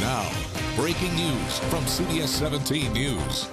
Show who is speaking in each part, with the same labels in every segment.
Speaker 1: Now, breaking news from CBS 17 News.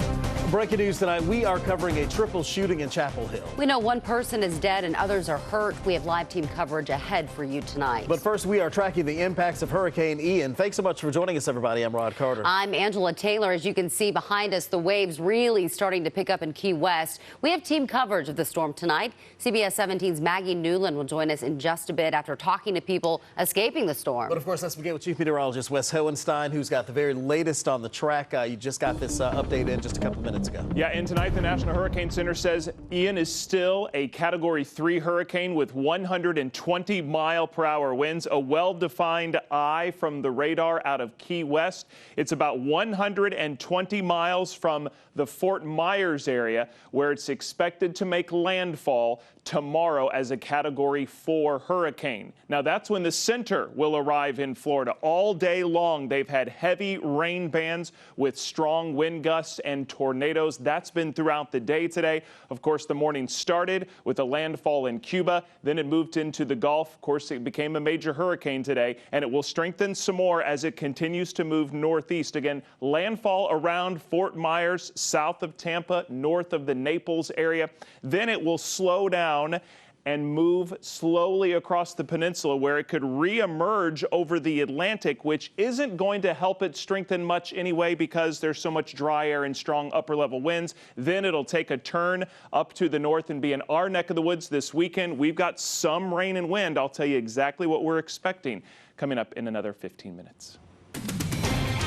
Speaker 2: Breaking news tonight, we are covering a triple shooting in Chapel Hill.
Speaker 3: We know one person is dead and others are hurt. We have live team coverage ahead for you tonight.
Speaker 2: But first, we are tracking the impacts of Hurricane Ian. Thanks so much for joining us, everybody. I'm Rod Carter.
Speaker 3: I'm Angela Taylor. As you can see behind us, the waves really starting to pick up in Key West. We have team coverage of the storm tonight. CBS 17's Maggie Newland will join us in just a bit after talking to people escaping the storm.
Speaker 2: But of course, let's begin with Chief Meteorologist Wes Hohenstein, who's got the very latest on the track. You just got this update in just a couple minutes ago.
Speaker 4: Yeah, and tonight the National Hurricane Center says Ian is still a Category 3 hurricane with 120-mile-per-hour winds, a well-defined eye from the radar out of Key West. It's about 120 miles from the Fort Myers area, where it's expected to make landfall tomorrow as a Category 4 hurricane. Now, that's when the center will arrive in Florida. All day long, they've had heavy rain bands with strong wind gusts and tornadoes. That's been throughout the day today. Of course, the morning started with a landfall in Cuba. Then it moved into the Gulf. Of course, it became a major hurricane today, and it will strengthen some more as it continues to move northeast. Again, landfall around Fort Myers, south of Tampa, north of the Naples area. Then it will slow down and move slowly across the peninsula, where it could reemerge over the Atlantic, which isn't going to help it strengthen much anyway because there's so much dry air and strong upper level winds. Then it'll take a turn up to the north and be in our neck of the woods this weekend. We've got some rain and wind. I'll tell you exactly what we're expecting coming up in another 15 minutes.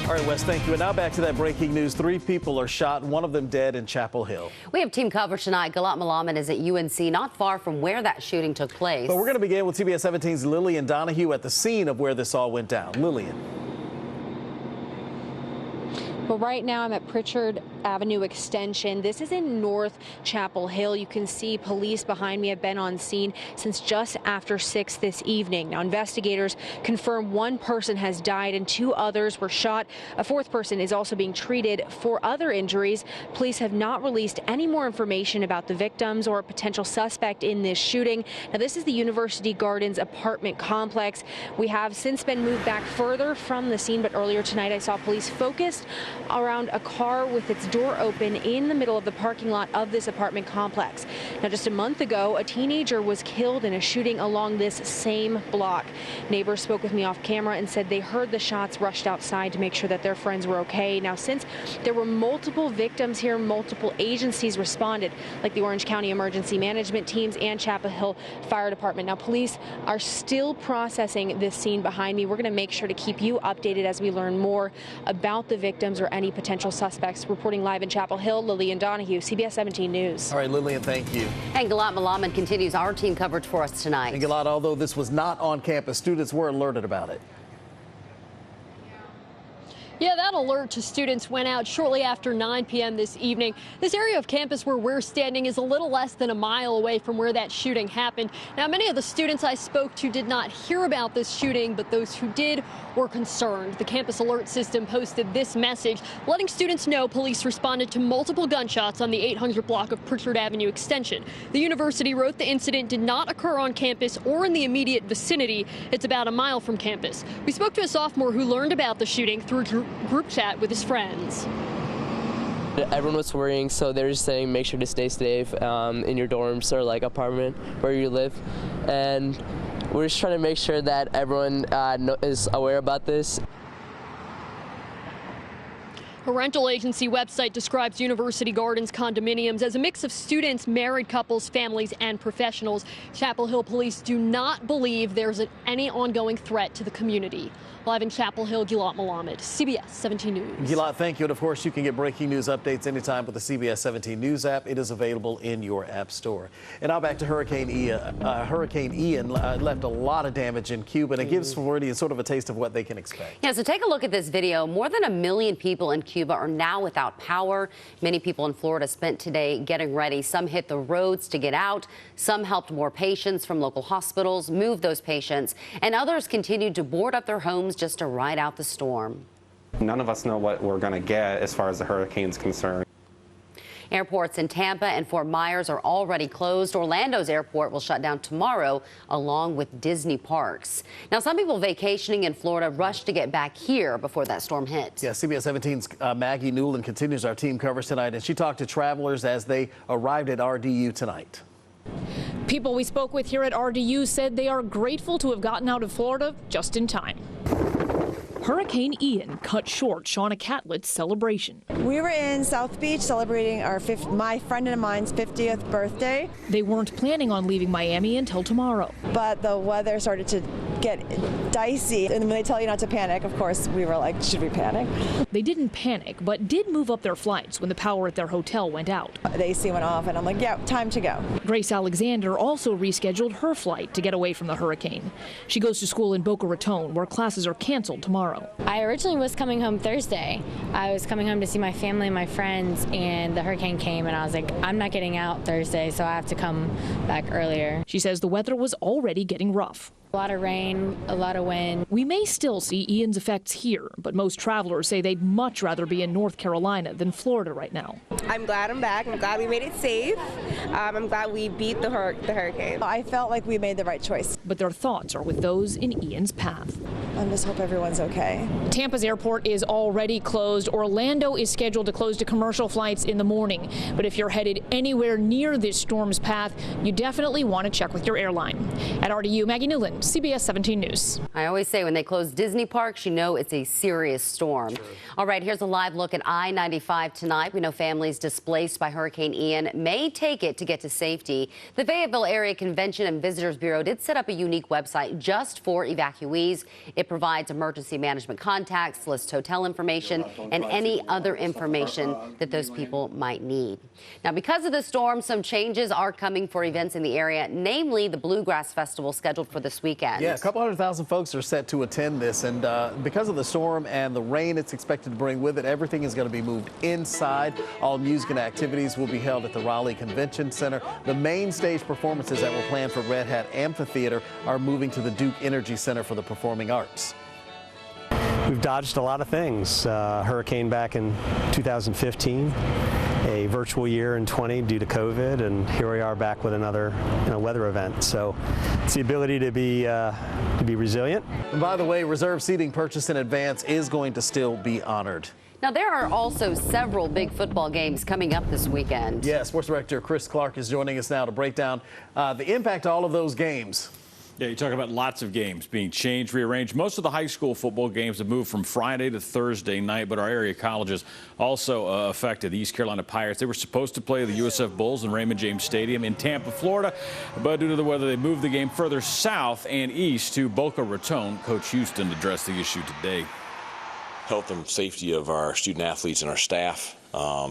Speaker 2: All right, Wes, thank you. And now back to that breaking news. 3 people are shot, one of them dead in Chapel Hill.
Speaker 3: We have team coverage tonight. Galat Malaman is at UNC, not far from where that shooting took place.
Speaker 2: But we're going to begin with CBS 17's Lillian Donahue at the scene of where this all went down. Lillian.
Speaker 5: Well, right now I'm at Pritchard Avenue Extension. This is in North Chapel Hill. You can see police behind me have been on scene since just after 6 this evening. Now, investigators confirm 1 person has died and 2 others were shot. A 4th person is also being treated for other injuries. Police have not released any more information about the victims or a potential suspect in this shooting. Now, this is the University Gardens apartment complex. We have since been moved back further from the scene, but earlier tonight I saw police focused around a car with its door open in the middle of the parking lot of this apartment complex. Now, just a month ago, a teenager was killed in a shooting along this same block. Neighbors spoke with me off camera and said they heard the shots, rushed outside to make sure that their friends were okay. Now, since there were multiple victims here, multiple agencies responded, like the Orange County Emergency Management Teams and Chapel Hill Fire Department. Now, police are still processing this scene behind me. We're going to make sure to keep you updated as we learn more about the victims or any potential suspects. Reporting live in Chapel Hill, Lillian Donahue, CBS 17 News.
Speaker 2: All right, Lillian, thank you.
Speaker 3: And Galat Malaman continues our team coverage for us tonight.
Speaker 2: And Galat, although this was not on campus, students were alerted about it.
Speaker 6: Yeah, that alert to students went out shortly after 9 p.m. this evening. This area of campus where we're standing is a little less than a mile away from where that shooting happened. Now, many of the students I spoke to did not hear about this shooting, but those who did were concerned. The campus alert system posted this message, letting students know police responded to multiple gunshots on the 800 block of Pritchard Avenue Extension. The university wrote the incident did not occur on campus or in the immediate vicinity. It's about a mile from campus. We spoke to a sophomore who learned about the shooting through group chat with his friends.
Speaker 7: Everyone was worrying, so they were just saying make sure to stay safe in your dorms or like apartment where you live, and we're just trying to make sure that everyone is aware about this.
Speaker 6: A rental agency website describes University Gardens condominiums as a mix of students, married couples, families, and professionals. Chapel Hill police do not believe there's any ongoing threat to the community. Live in Chapel Hill, Galat Malaman, CBS 17 News.
Speaker 2: Galat, thank you. And of course, you can get breaking news updates anytime with the CBS 17 News app. It is available in your app store. And now back to Hurricane Ian. Hurricane Ian left a lot of damage in Cuba, and it gives Floridians sort of a taste of what they can expect.
Speaker 3: Yeah, so take a look at this video. More than 1 million people in Cuba are now without power. Many people in Florida spent today getting ready. Some hit the roads to get out. Some helped more patients from local hospitals move those patients. And others continued to board up their homes just to ride out the storm.
Speaker 8: None of us know what we're going to get as far as the hurricane's concerned.
Speaker 3: Airports in Tampa and Fort Myers are already closed. Orlando's airport will shut down tomorrow, along with Disney parks. Now, some people vacationing in Florida rushed to get back here before that storm hit.
Speaker 2: Yeah, CBS 17's Maggie Newland continues our team coverage tonight, and she talked to travelers as they arrived at RDU tonight.
Speaker 8: People we spoke with here at RDU said they are grateful to have gotten out of Florida just in time. Hurricane Ian cut short Shauna Catlett's celebration.
Speaker 9: We were in South Beach celebrating my friend and mine's 50th birthday.
Speaker 8: They weren't planning on leaving Miami until tomorrow.
Speaker 9: But the weather started to get dicey. And when they tell you not to panic, of course, we were like, should we panic?
Speaker 8: They didn't panic, but did move up their flights when the power at their hotel went out.
Speaker 9: The AC went off, and I'm like, yeah, time to go.
Speaker 8: Grace Alexander also rescheduled her flight to get away from the hurricane. She goes to school in Boca Raton, where classes are canceled tomorrow.
Speaker 10: I originally was coming home Thursday. I was coming home to see my family and my friends, and the hurricane came, and I was like, I'm not getting out Thursday, so I have to come back earlier.
Speaker 8: She says the weather was already getting rough.
Speaker 10: A lot of rain, a lot of wind.
Speaker 8: We may still see Ian's effects here, but most travelers say they'd much rather be in North Carolina than Florida right now.
Speaker 11: I'm glad I'm back. I'm glad we made it safe. I'm glad we beat the hurricane.
Speaker 9: I felt like we made the right choice.
Speaker 8: But their thoughts are with those in Ian's path.
Speaker 9: I just hope everyone's okay.
Speaker 8: Tampa's airport is already closed. Orlando is scheduled to close to commercial flights in the morning. But if you're headed anywhere near this storm's path, you definitely want to check with your airline. At RDU, Maggie Newland, CBS 17 News.
Speaker 3: I always say when they close Disney parks, you know it's a serious storm. Sure. All right, here's a live look at I-95 tonight. We know families displaced by Hurricane Ian may take it to get to safety. The Fayetteville Area Convention and Visitors Bureau did set up a unique website just for evacuees. It provides emergency management contacts, lists hotel information, and any other information that those people might need. Now, because of the storm, some changes are coming for events in the area, namely the Bluegrass Festival scheduled for this weekend.
Speaker 2: Yeah, a couple 100,000 folks are set to attend this, and because of the storm and the rain it's expected to bring with it, everything is going to be moved inside. All music and activities will be held at the Raleigh Convention Center. The main stage performances that were planned for Red Hat Amphitheater are moving to the Duke Energy Center for the Performing Arts.
Speaker 12: We've dodged a lot of things. Hurricane back in 2015, a virtual year in 20 due to COVID, and here we are back with another weather event. So it's the ability to be resilient.
Speaker 2: And by the way, reserved seating purchased in advance is going to still be honored.
Speaker 3: Now, there are also several big football games coming up this weekend.
Speaker 2: Yeah, Sports Director Chris Clark is joining us now to break down the impact of all of those games.
Speaker 13: Yeah, you talk about lots of games being changed, rearranged. Most of the high school football games have moved from Friday to Thursday night, but our area colleges also affected. The East Carolina Pirates, they were supposed to play the USF Bulls in Raymond James Stadium in Tampa, Florida, but due to the weather, they moved the game further south and east to Boca Raton. Coach Houston addressed the issue today.
Speaker 14: Health and safety of our student athletes and our staff,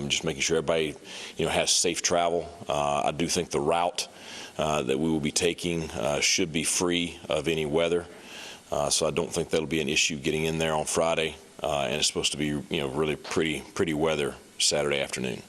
Speaker 14: just making sure everybody, has safe travel. I do think the route that we will be taking should be free of any weather, so I don't think that'll be an issue getting in there on Friday, and it's supposed to be, really pretty weather Saturday afternoon.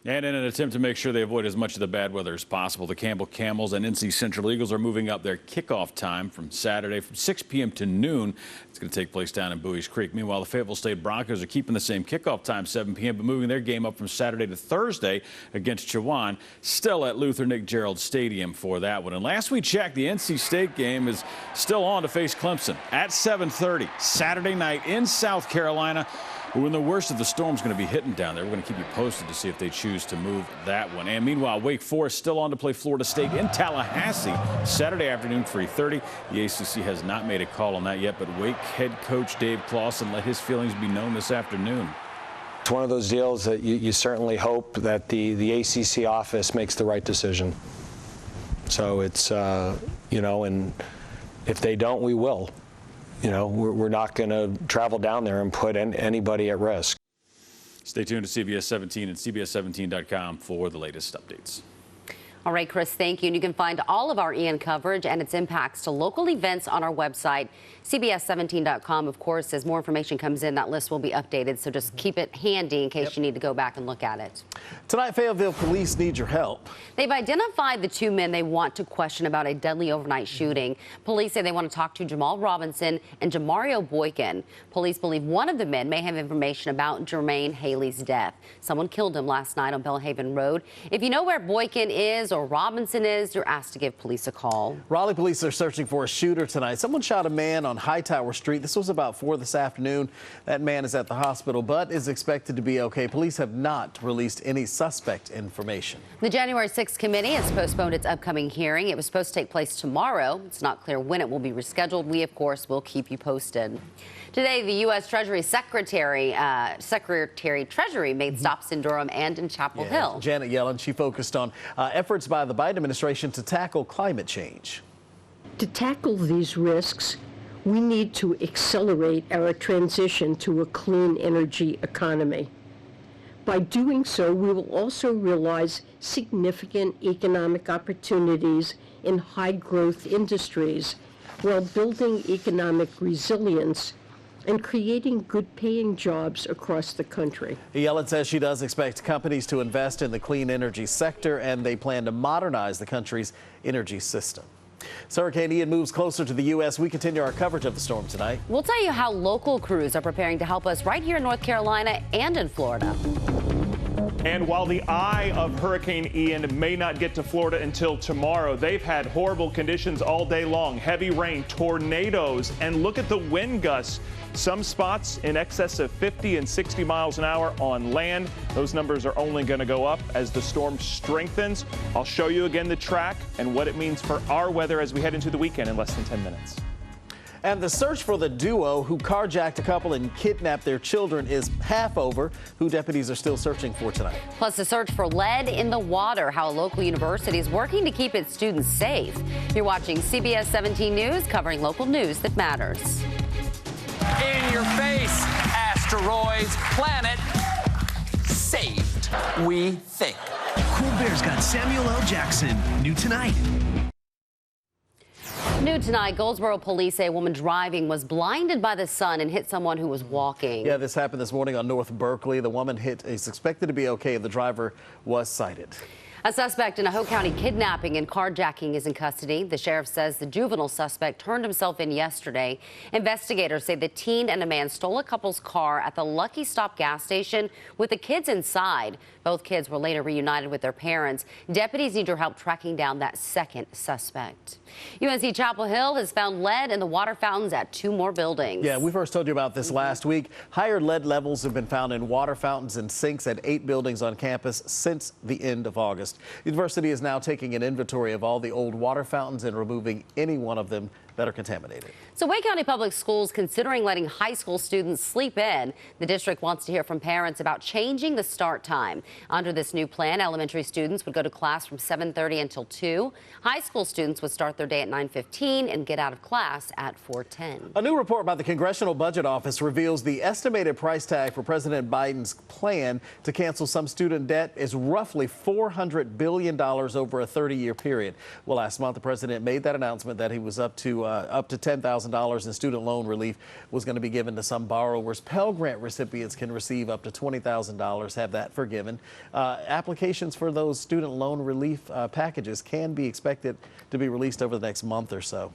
Speaker 13: And in an attempt to make sure they avoid as much of the bad weather as possible, the Campbell Camels and NC Central Eagles are moving up their kickoff time from Saturday from 6 p.m. to noon. It's going to take place down in Bowie's Creek. Meanwhile, the Fayetteville State Broncos are keeping the same kickoff time, 7 p.m., but moving their game up from Saturday to Thursday against Chowan, still at Luther Nick Gerald Stadium for that one. And last we checked, the NC State game is still on to face Clemson at 7:30 Saturday night in South Carolina. When the worst of the storm's going to be hitting down there, we're going to keep you posted to see if they choose to move that one. And meanwhile, Wake Forest still on to play Florida State in Tallahassee Saturday afternoon, 3:30. The ACC has not made a call on that yet, but Wake head coach Dave Clawson let his feelings be known this afternoon.
Speaker 15: It's one of those deals that you certainly hope that the ACC office makes the right decision. So it's, and if they don't, we will. We're not going to travel down there and put anybody at risk.
Speaker 13: Stay tuned to CBS 17 and CBS17.com for the latest updates.
Speaker 3: All right, Chris, thank you. And you can find all of our Ian coverage and its impacts to local events on our website, CBS17.com. Of course, as more information comes in, that list will be updated. So just keep it handy in case you need to go back and look at it.
Speaker 2: Tonight, Fayetteville police need your help.
Speaker 3: They've identified the two men they want to question about a deadly overnight shooting. Police say they want to talk to Jamal Robinson and Jamario Boykin. Police believe one of the men may have information about Jermaine Haley's death. Someone killed him last night on Bellhaven Road. If you know where Boykin is or Robinson is, you're asked to give police a call.
Speaker 2: Raleigh police are searching for a shooter tonight. Someone shot a man on Hightower Street. This was about 4 this afternoon. That man is at the hospital, but is expected to be okay. Police have not released any suspect information.
Speaker 3: The January 6th committee has postponed its upcoming hearing. It was supposed to take place tomorrow. It's not clear when it will be rescheduled. We, of course, will keep you posted. Today, the U.S. Treasury Secretary Treasury made stops in Durham and in Chapel Hill.
Speaker 2: Janet Yellen, she focused on efforts by the Biden administration to tackle climate change.
Speaker 16: To tackle these risks, we need to accelerate our transition to a clean energy economy. By doing so, we will also realize significant economic opportunities in high-growth industries while building economic resilience and creating good-paying jobs across the country.
Speaker 2: Yellen says she does expect companies to invest in the clean energy sector, and they plan to modernize the country's energy system. So Hurricane Ian moves closer to the U.S. We continue our coverage of the storm tonight.
Speaker 3: We'll tell you how local crews are preparing to help us right here in North Carolina and in Florida.
Speaker 4: And while the eye of Hurricane Ian may not get to Florida until tomorrow, they've had horrible conditions all day long. Heavy rain, tornadoes, and look at the wind gusts. Some spots in excess of 50 and 60 miles an hour on land. Those numbers are only going to go up as the storm strengthens. I'll show you again the track and what it means for our weather as we head into the weekend in less than 10 minutes.
Speaker 2: And the search for the duo who carjacked a couple and kidnapped their children is half over, who deputies are still searching for tonight.
Speaker 3: Plus, the search for lead in the water, how a local university is working to keep its students safe. You're watching CBS 17 News, covering local news that matters.
Speaker 17: In your face, asteroids, planet, saved, we think.
Speaker 18: Cool Bears got Samuel L. Jackson, new tonight.
Speaker 3: New tonight, Goldsboro police say a woman driving was blinded by the sun and hit someone who was walking.
Speaker 2: Yeah, this happened this morning on North Berkeley. The woman hit is expected to be okay. The driver was cited.
Speaker 3: A suspect in a Hoke County kidnapping and carjacking is in custody. The sheriff says the juvenile suspect turned himself in yesterday. Investigators say the teen and a man stole a couple's car at the Lucky Stop gas station with the kids inside. Both kids were later reunited with their parents. Deputies need your help tracking down that second suspect. UNC Chapel Hill has found lead in the water fountains at 2 more buildings.
Speaker 2: Yeah, we first told you about this last week. Higher lead levels have been found in water fountains and sinks at 8 buildings on campus since the end of August. The university is now taking an inventory of all the old water fountains and removing any one of them that are contaminated.
Speaker 3: So Wake County Public Schools considering letting high school students sleep in. The district wants to hear from parents about changing the start time. Under this new plan, elementary students would go to class from 7:30 until 2. High school students would start their day at 9:15 and get out of class at 4:10.
Speaker 2: A new report by the Congressional Budget Office reveals the estimated price tag for President Biden's plan to cancel some student debt is roughly $400 billion over a 30-year period. Well, last month, the president made that announcement that he was up to $10,000 in student loan relief was going to be given to some borrowers. Pell Grant recipients can receive up to $20,000, have that forgiven. Applications for those student loan relief packages can be expected to be released over the next month or so.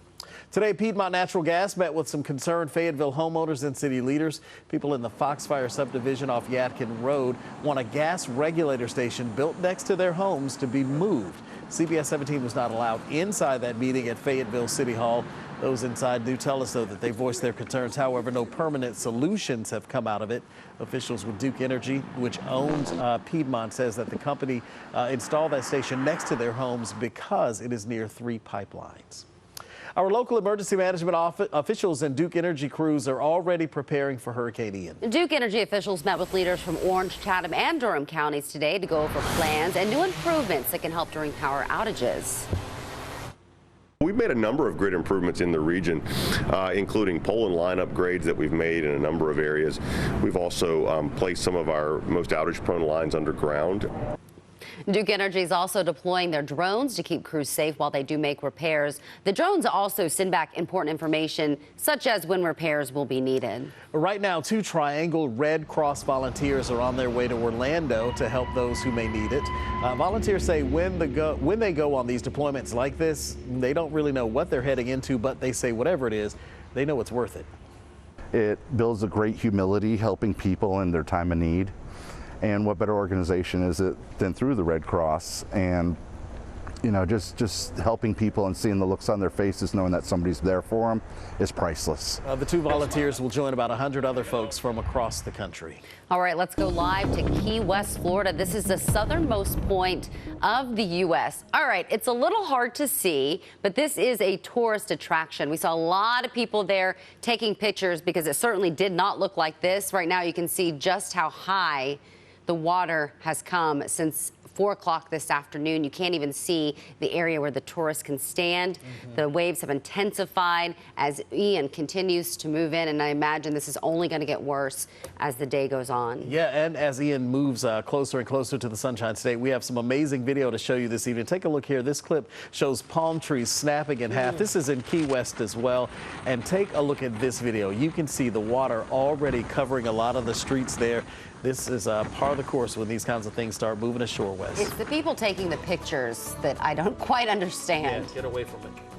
Speaker 2: Today, Piedmont Natural Gas met with some concerned Fayetteville homeowners and city leaders. People in the Foxfire subdivision off Yadkin Road want a gas regulator station built next to their homes to be moved. CBS 17 was not allowed inside that meeting at Fayetteville City Hall. Those inside do tell us, though, that they voiced their concerns. However, no permanent solutions have come out of it. Officials with Duke Energy, which owns Piedmont, says that the company installed that station next to their homes because it is near 3 pipelines. Our local emergency management officials and Duke Energy crews are already preparing for Hurricane Ian.
Speaker 3: Duke Energy officials met with leaders from Orange, Chatham, and Durham counties today to go over plans and new improvements that can help during power outages.
Speaker 19: We've made a number of grid improvements in the region, including pole and line upgrades that we've made in a number of areas. We've also placed some of our most outage-prone lines underground.
Speaker 3: Duke Energy is also deploying their drones to keep crews safe while they do make repairs. The drones also send back important information, such as when repairs will be needed.
Speaker 2: Right now, 2 Triangle Red Cross volunteers are on their way to Orlando to help those who may need it. Volunteers say when they go on these deployments like this, they don't really know what they're heading into, but they say whatever it is, they know it's worth it.
Speaker 20: It builds a great humility, helping people in their time of need. And what better organization is it than through the Red Cross? And you know, just helping people and seeing the looks on their faces, knowing that somebody's there for them, is priceless.
Speaker 2: The 2 volunteers will join about 100 other folks from across the country.
Speaker 3: All right, let's go live to Key West, Florida. This is the southernmost point of the U.S. All right, it's a little hard to see, but this is a tourist attraction. We saw a lot of people there taking pictures because it certainly did not look like this. Right now, you can see just how high the water has come since 4 o'clock this afternoon. You can't even see the area where the tourists can stand. The waves have intensified as Ian continues to move in, and I imagine this is only going to get worse as the day goes on.
Speaker 2: Yeah, and as Ian moves closer and closer to the Sunshine State, we have some amazing video to show you this evening. Take a look here. This clip shows palm trees snapping in half. This is in Key West as well. And take a look at this video. You can see the water already covering a lot of the streets there. This is part of the course when these kinds of things start moving ashore west.
Speaker 3: It's the people taking the pictures that I don't quite understand.
Speaker 2: Yeah, get away from it.